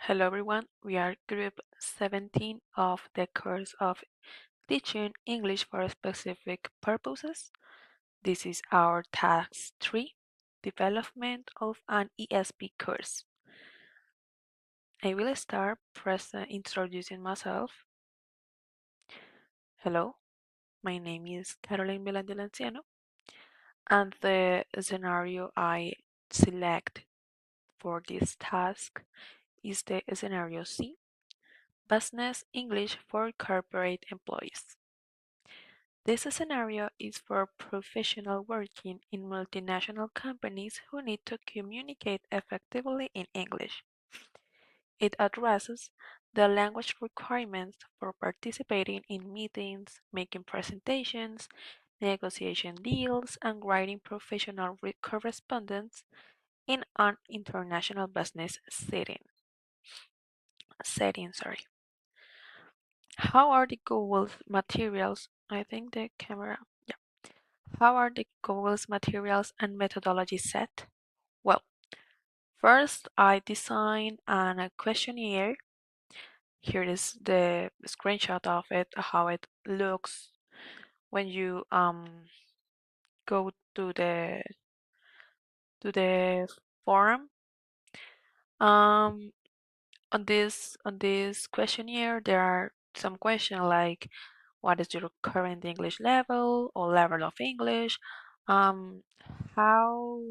Hello everyone, we are group 17 of the course of Teaching English for Specific Purposes. This is our task 3, Development of an ESP course. I will start introducing myself. Hello, my name is Caroline Milan and the scenario I select for this task is the scenario C, Business English for Corporate Employees. This scenario is for professionals working in multinational companies who need to communicate effectively in English. It addresses the language requirements for participating in meetings, making presentations, negotiating deals, and writing professional correspondence in an international business setting. How are the Google materials? I think the camera. Yeah. How are the goals, materials, and methodology set? Well, first I design a questionnaire. Here is the screenshot of it, how it looks when you go to the form. Um, on this questionnaire, there are some questions like, what is your current English level or level of English? How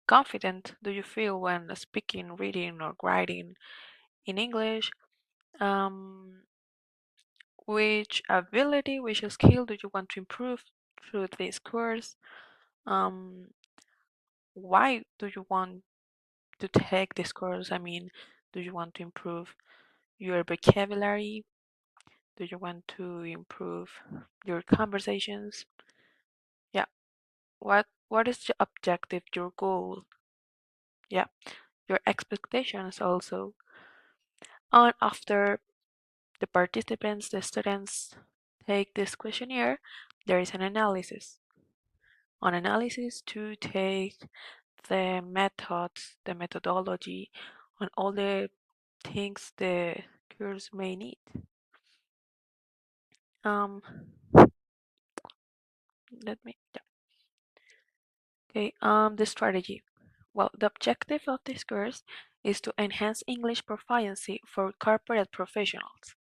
confident do you feel when speaking, reading, or writing in English? Um, which ability, which skill do you want to improve through this course? Um, why do you want to take this course? I mean, do you want to improve your vocabulary? Do you want to improve your conversations? Yeah. What is your objective, your goal? Yeah. Your expectations also. And after the students take this questionnaire, there is an analysis. An analysis to take the methods, the methodology, and all the things the course may need. Um, let me, yeah. Okay, the strategy. Well, the objective of this course is to enhance English proficiency for corporate professionals,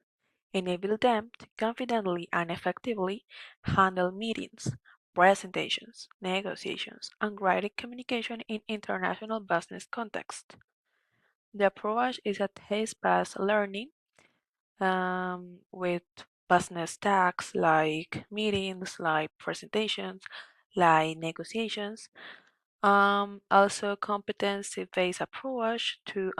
enable them to confidently and effectively handle meetings, presentations, negotiations, and writing communication in international business context. The approach is a task-based learning with business tasks like meetings, like presentations, like negotiations. Also competency-based approach to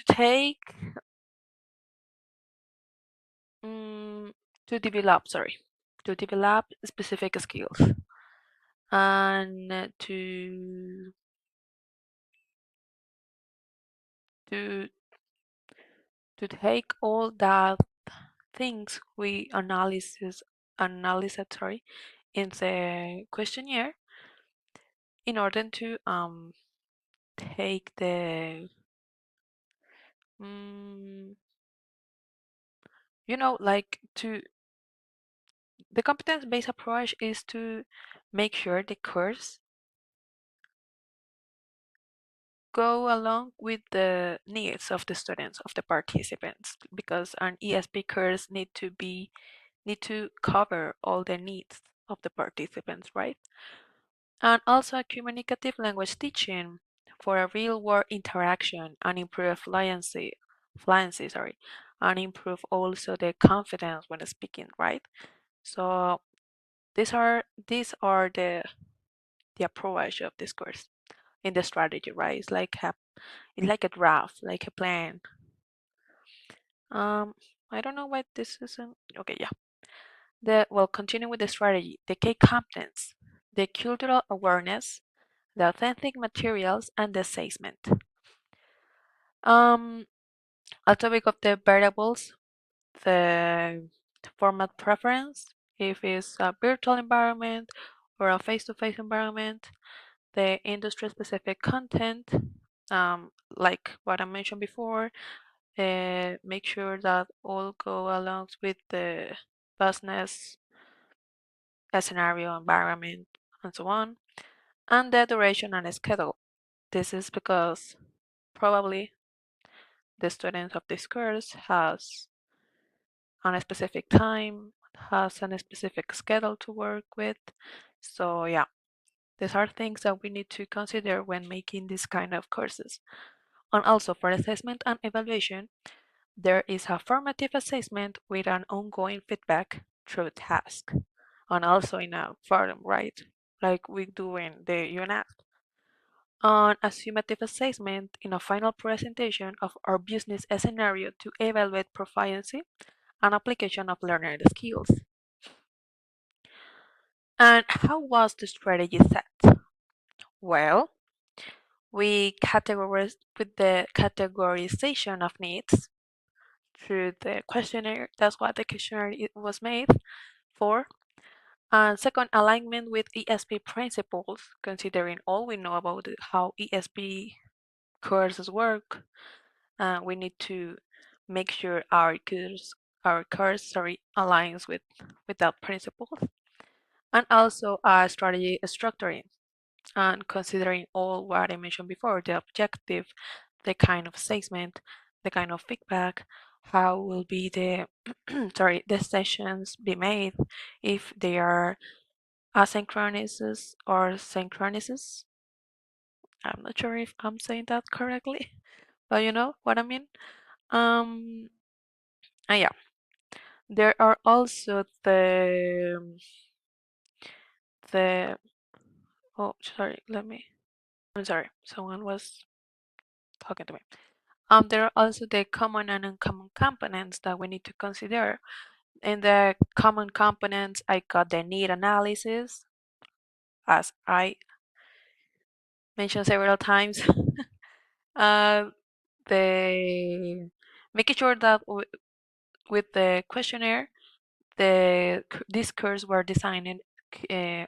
take um, to develop specific skills and to to take all that things we analyzed in the questionnaire in order to take the um, like to the competence based approach is to make sure the course go along with the needs of the students, of the participants, because an ESP course need to cover all the needs of the participants, right? And also a communicative language teaching for a real world interaction and improve fluency, and improve also the confidence when speaking, right? So these are the approach of this course in the strategy, right? It's like a draft, like a plan. I don't know why this isn't okay. Yeah. Continue with the strategy. The key components: the cultural awareness, the authentic materials, and the assessment. Um, a topic of the variables, the format preference, if it's a virtual environment or a face-to-face environment, the industry-specific content, like what I mentioned before. Make sure that all go along with the business scenario, environment, and so on, and the duration and schedule. This is because probably the student of this course has on a specific time, has a specific schedule to work with. So yeah, these are things that we need to consider when making this kind of courses. And also for assessment and evaluation, there is a formative assessment with an ongoing feedback through task. And also in a forum, right? Like we do in the UNAF. On a summative assessment in a final presentation of our business scenario to evaluate proficiency and application of learner skills. And how was the strategy set? Well, we categorized with the categorization of needs through the questionnaire. That's what the questionnaire was made for. And second, alignment with ESP principles, considering all we know about how ESP courses work. We need to make sure our course aligns with that principles. And also strategy structuring and considering all what I mentioned before, the objective, the kind of assessment, the kind of feedback, how will be the the sessions be made, if they are asynchronous or synchronous. I'm not sure if I'm saying that correctly, but you know what I mean. Um, and yeah, there are also the oh sorry, I'm sorry, someone was talking to me. There are also the common and uncommon components that we need to consider. In the common components, I got the need analysis, as I mentioned several times. uh, the making sure that with the questionnaire, these curves were designed uh,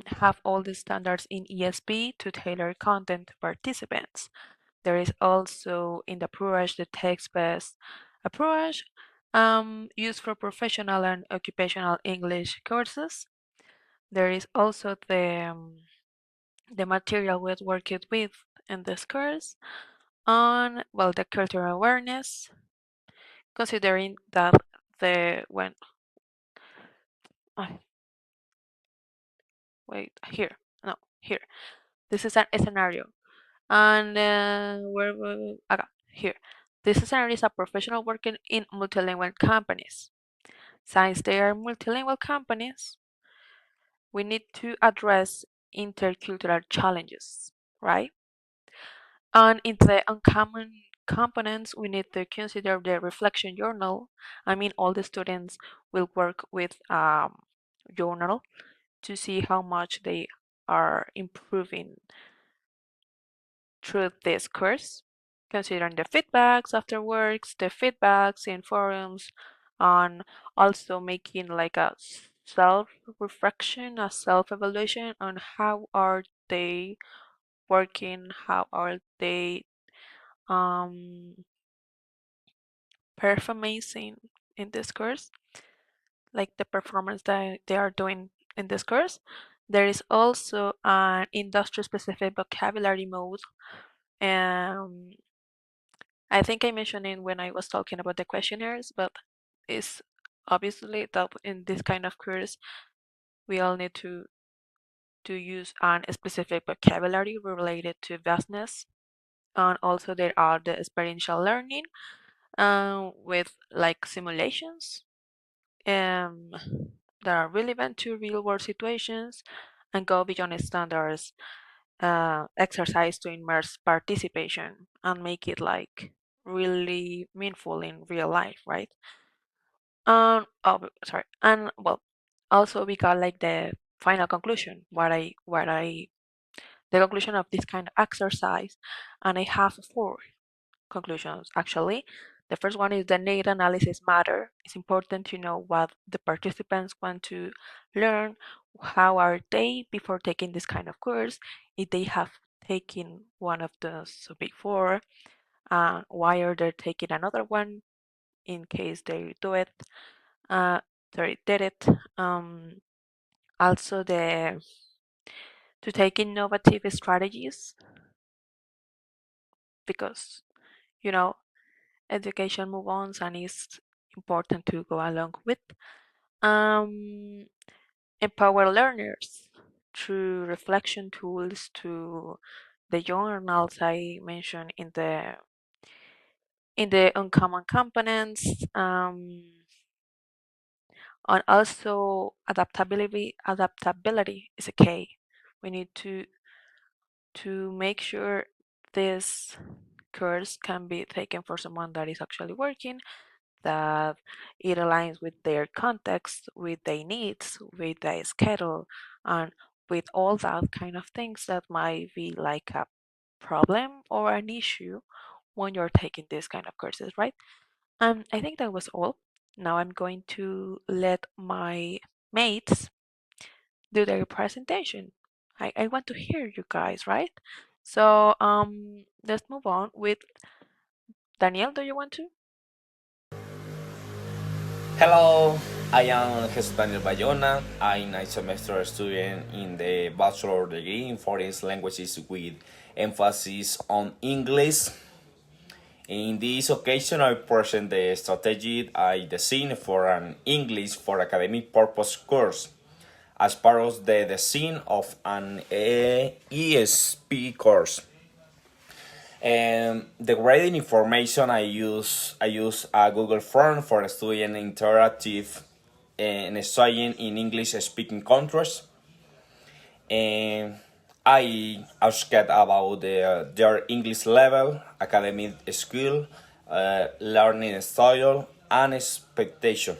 have all the standards in ESP to tailor content to participants. There is also in the approach the text-based approach used for professional and occupational English courses. There is also the material we worked with in this course on well the cultural awareness, considering that the when uh, wait here no here this is an scenario and okay, here this scenario is a professional working in multilingual companies. Since they are multilingual companies, we need to address intercultural challenges, right? And in the uncommon components, we need to consider the reflection journal. I mean, all the students will work with journal to see how much they are improving through this course, considering the feedbacks afterwards, the feedbacks in forums, and also making like a self-reflection, a self-evaluation on how are they working, how are they um performing in this course, like the performance that they are doing in this course. There is also an industry-specific vocabulary mode. Um, I think I mentioned it when I was talking about the questionnaires, but it's obviously that in this kind of course we all need to use an specific vocabulary related to business, and also there are the experiential learning with like simulations um, that are relevant to real world situations and go beyond standards exercise to immerse participation and make it like really meaningful in real life, right? Sorry, and well, also we got like the final conclusion, the conclusion of this kind of exercise, and I have four conclusions actually. The first one is the need analysis matter. It's important to know what the participants want to learn, how are they before taking this kind of course, if they have taken one of those before, why are they taking another one in case they do it, uh, sorry, did it. Also to take innovative strategies because you know education move on and it's important to go along with. Um, empower learners through reflection tools to the journals I mentioned in the uncommon components, and also adaptability is a key. We need to make sure this course can be taken for someone that is actually working, that it aligns with their context, with their needs, with their schedule, and with all that kind of things that might be like a problem or an issue when you're taking this kind of courses, right? I think that was all. Now I'm going to let my mates do their presentation. I want to hear you guys, right? So let's move on with Daniel. Do you want to? Hello, I am Daniel Bayona. I'm a semester student in the bachelor degree in foreign languages with emphasis on English. In this occasion, I present the strategy I designed for an English for academic purpose course as part of the design of an ESP course. The grading information I use a Google Form for student interactive and studying in English speaking countries. And I asked about their English level, academic skill, learning style, and expectation.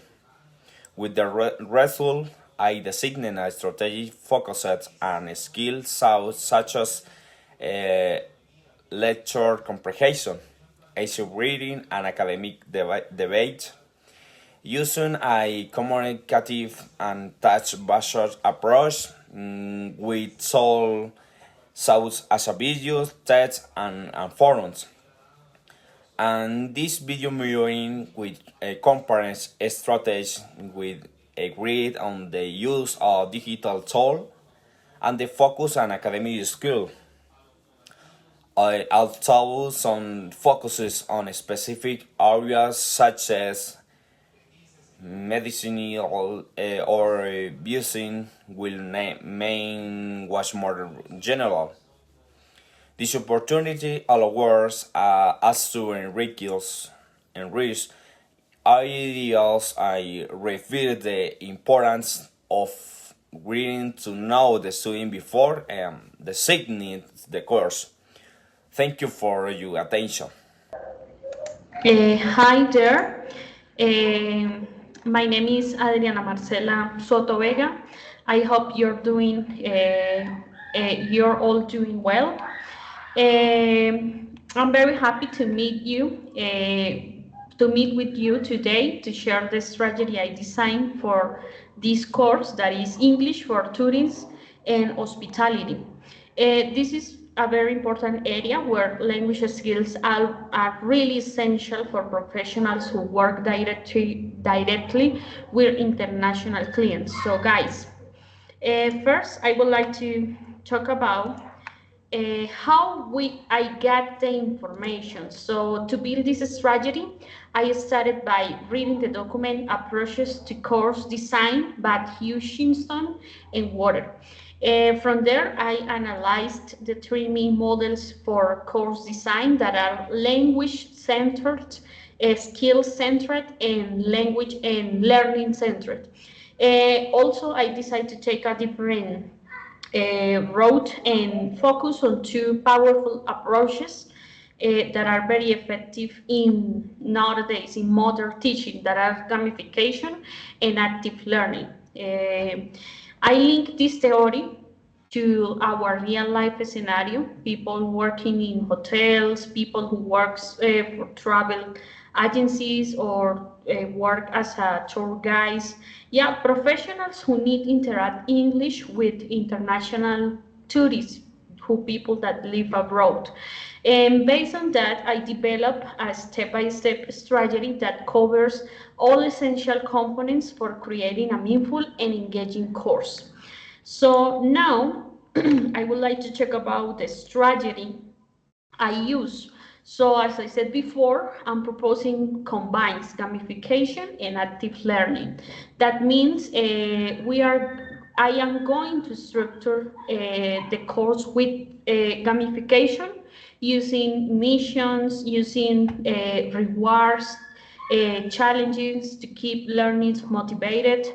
With the result, I designated a strategy focused on skills such as uh, lecture comprehension, essay reading, and academic debate, using a communicative and touch-based approach with all sounds as a video, text, and forums. And this video mirroring with a comparison strategy with a grid on the use of digital tool and the focus on academic skill. Although some focuses on specific areas such as medicine or using will main was more general. This opportunity allows us to enrich ideas. I reveal the importance of reading to know the student before designing the course. Thank you for your attention. Hi there. Um, my name is Adriana Marcela Soto Vega. I hope you're all doing well. I'm very happy to meet with you today to share the strategy I designed for this course that is English for Tourism and Hospitality. This is a very important area where language skills are really essential for professionals who work directly with international clients. So guys, first I would like to talk about I get the information. So to build this strategy, I started by reading the document approaches to course design by Hutchinson and Water. From there, I analyzed the three main models for course design that are language centered, skill centered, and language and learning centered. Also, I decided to take a different wrote and focus on two powerful approaches that are very effective in nowadays in modern teaching, that are gamification and active learning. I link this theory to our real life scenario, people working in hotels, people who works for travel agencies or work as a tour guides. Yeah, professionals who need interact English with international tourists, who people that live abroad. And based on that, I develop a step-by-step strategy that covers all essential components for creating a meaningful and engaging course. So now I would like to talk about the strategy I use. So as I said before, I'm proposing combines gamification and active learning. That means I am going to structure the course with gamification using missions, using rewards, challenges to keep learners motivated,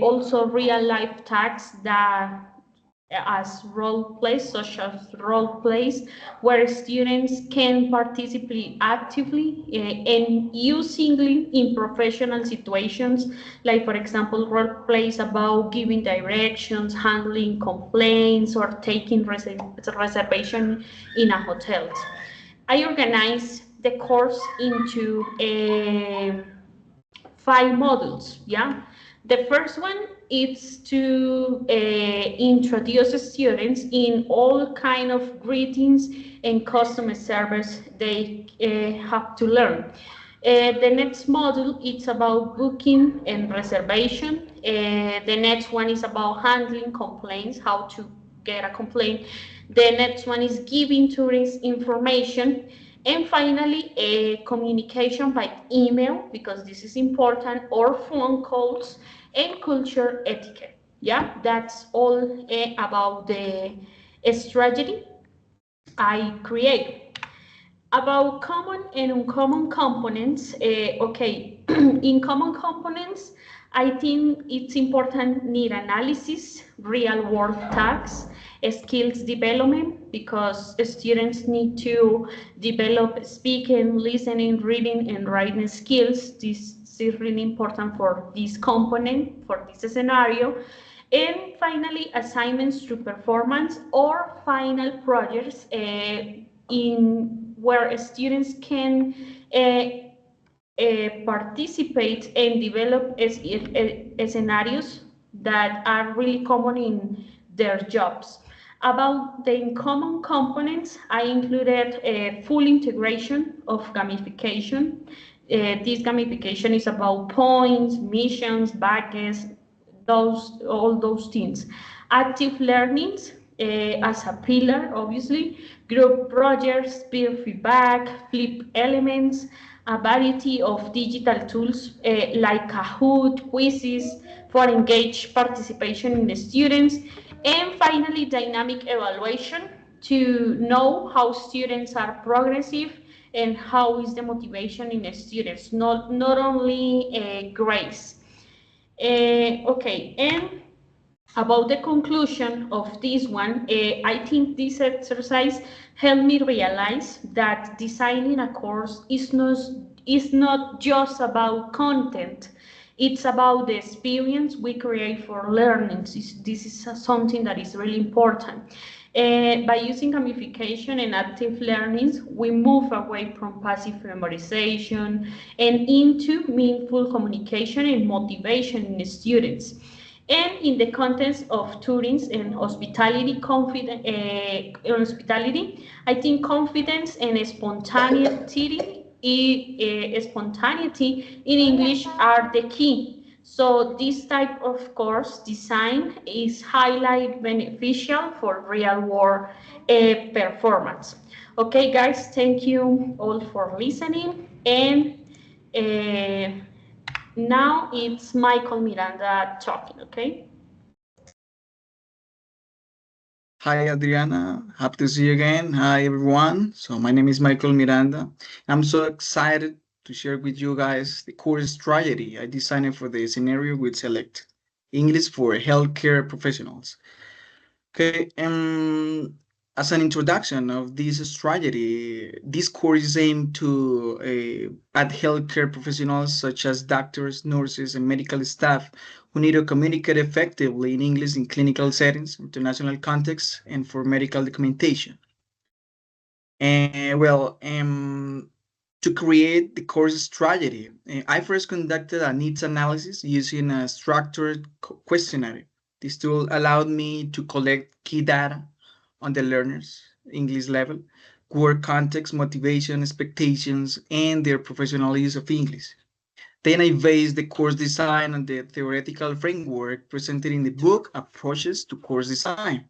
also real life tasks that as role plays, such as role plays, where students can participate actively and usingly in professional situations, like for example, role plays about giving directions, handling complaints, or taking reservation in a hotel. I organize the course into a 5 modules. Yeah, the first one is to introduce students in all kind of greetings and customer service they have to learn. The next module it's about booking and reservation. The next one is about handling complaints, how to get a complaint. The next one is giving tourists information. And finally, communication by email, because this is important, or phone calls, and culture etiquette. Yeah, that's all about the strategy I create. About common and uncommon components, okay, in common components, I think it's important need analysis, real world tasks, skills development, because students need to develop speaking, listening, reading, and writing skills. This is really important for this component, for this scenario. And finally, assignments through performance or final projects in where students can participate and develop scenarios that are really common in their jobs. About the common components, I included a full integration of gamification. This gamification is about points, missions, badges, all those things. Active learnings as a pillar, obviously, group projects, peer feedback, flip elements, a variety of digital tools like Kahoot, quizzes for engaged participation in the students, and finally, dynamic evaluation to know how students are progressive and how is the motivation in the students, not only grades. Okay, and about the conclusion of this one, I think this exercise helped me realize that designing a course is not just about content. It's about the experience we create for learning. This is something that is really important. By using gamification and active learnings, we move away from passive memorization and into meaningful communication and motivation in the students. And in the context of tourism and hospitality, I think confidence and spontaneity in English are the key. So this type of course design is highly beneficial for real world performance. Okay, guys, thank you all for listening. And uh, now it's Michael Miranda talking, okay? Hi, Adriana. Happy to see you again. Hi, everyone. So, my name is Michael Miranda. I'm so excited to share with you guys the course strategy I designed for the scenario with Select English for healthcare professionals. Okay, as an introduction of this strategy, this course is aimed to add healthcare professionals such as doctors, nurses, and medical staff who need to communicate effectively in English in clinical settings, international contexts, and for medical documentation. And well, to create the course strategy. I first conducted a needs analysis using a structured questionnaire. This tool allowed me to collect key data on the learner's English level, work context, motivation, expectations, and their professional use of English. Then I based the course design on the theoretical framework presented in the book Approaches to Course Design,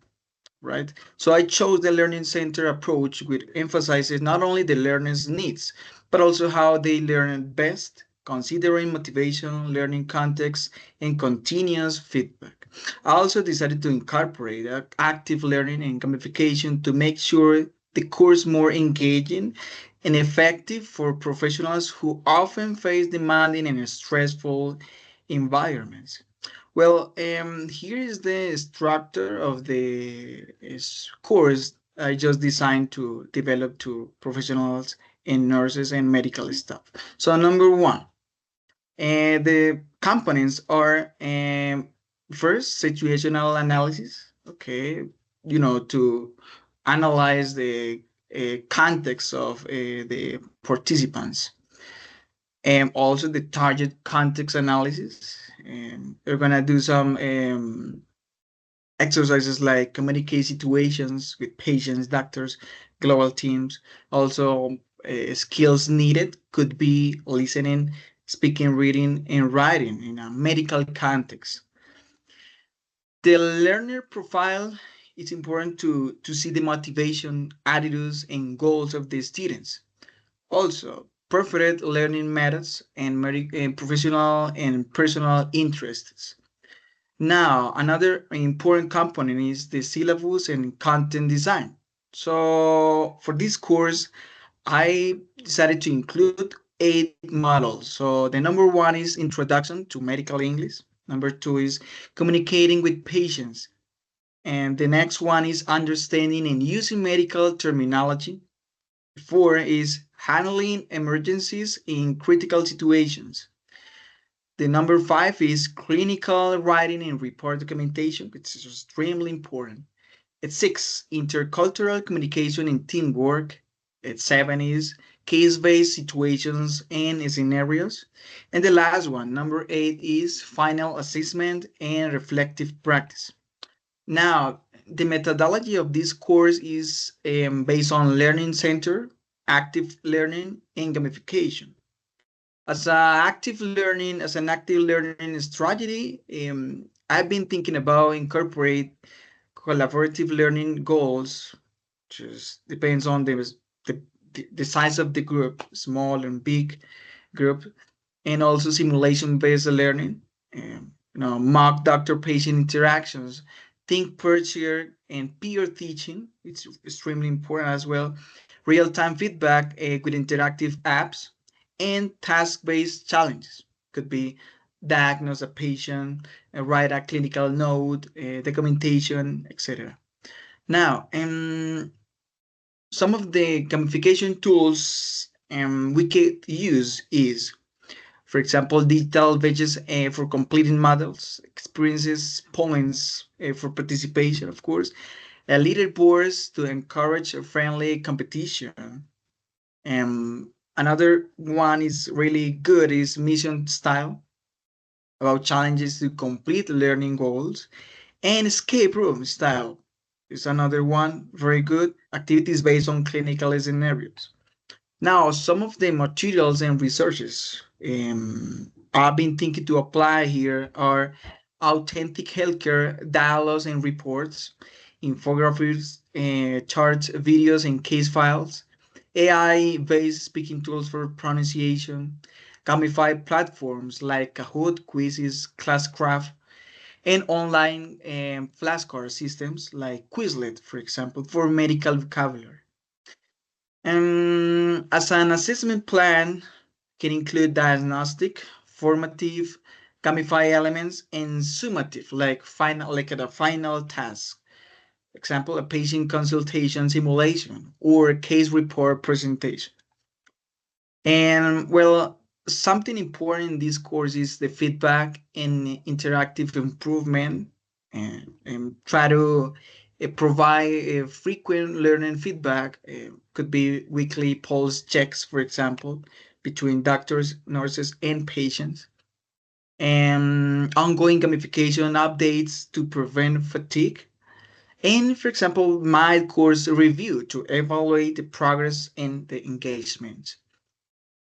right? So I chose the learning center approach, which emphasizes not only the learner's needs, but also how they learn best, considering motivation, learning context, and continuous feedback. I also decided to incorporate active learning and gamification to make sure the course more engaging and effective for professionals who often face demanding and stressful environments. Well, here is the structure of the course I just designed to develop to professionals and nurses and medical staff. So number one, the components are first situational analysis. Okay, to analyze the context of the participants, and also the target context analysis. We're gonna do some exercises like communicate situations with patients, doctors, global teams. Also, skills needed could be listening, speaking, reading, and writing in a medical context. The learner profile, it's important to see the motivation, attitudes, and goals of the students. Also, preferred learning methods and professional and personal interests. Now, another important component is the syllabus and content design. So, for this course, I decided to include 8 models. So, the number one is Introduction to Medical English. Number two is Communicating with Patients. And the next one is Understanding and Using Medical Terminology. Four is Handling Emergencies in Critical Situations. The number five is clinical writing and report documentation, which is extremely important. At six, intercultural communication and teamwork. At seven is case-based situations and scenarios. And the last one, number eight, is final assessment and reflective practice. Now, the methodology of this course is based on learning center, active learning, and gamification. As an active learning strategy, I've been thinking about incorporate collaborative learning goals. Just depends on the the size of the group, small and big group, and also simulation-based learning. Mock doctor-patient interactions, think per chair, and peer teaching. It's extremely important as well. Real-time feedback with interactive apps and task-based challenges. Could be diagnose a patient, write a clinical note, documentation, etc. Now, some of the gamification tools we could use is, for example, digital badges for completing models, experiences, points for participation, of course, leaderboards to encourage a friendly competition. Another one is really good is mission style about challenges to complete learning goals, and escape room style is another one very good activities based on clinical scenarios. Now, some of the materials and researches I've been thinking to apply here are authentic healthcare dialogues and reports, infographics, charts, videos, and case files, AI-based speaking tools for pronunciation, gamified platforms like Kahoot, Quizzes, Classcraft, and online flashcard systems like Quizlet, for example, for medical vocabulary. As an assessment plan can include diagnostic, formative, gamify elements, and summative, like at a final task. Example, a patient consultation simulation or a case report presentation. And well, something important in this course is the feedback and interactive improvement, and try to provide frequent learning feedback, could be weekly pulse checks, for example, between doctors, nurses, and patients, and ongoing gamification updates to prevent fatigue, and, for example, mild course review to evaluate the progress and the engagement.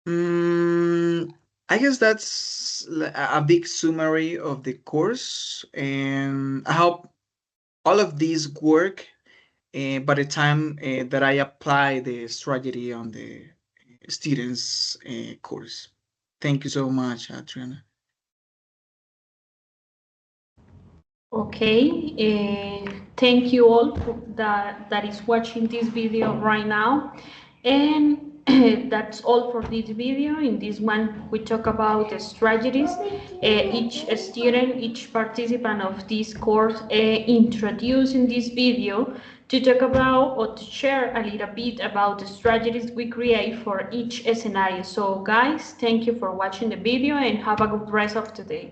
Mm, I guess that's a big summary of the course, and I hope all of these work by the time that I apply the strategy on the students' course. Thank you so much, Adriana. Okay, thank you all that is watching this video right now, and that's all for this video. In this one, we talk about the strategies. Each student, each participant of this course introduced in this video to talk about or to share a little bit about the strategies we create for each scenario. So, guys, thank you for watching the video and have a good rest of the day.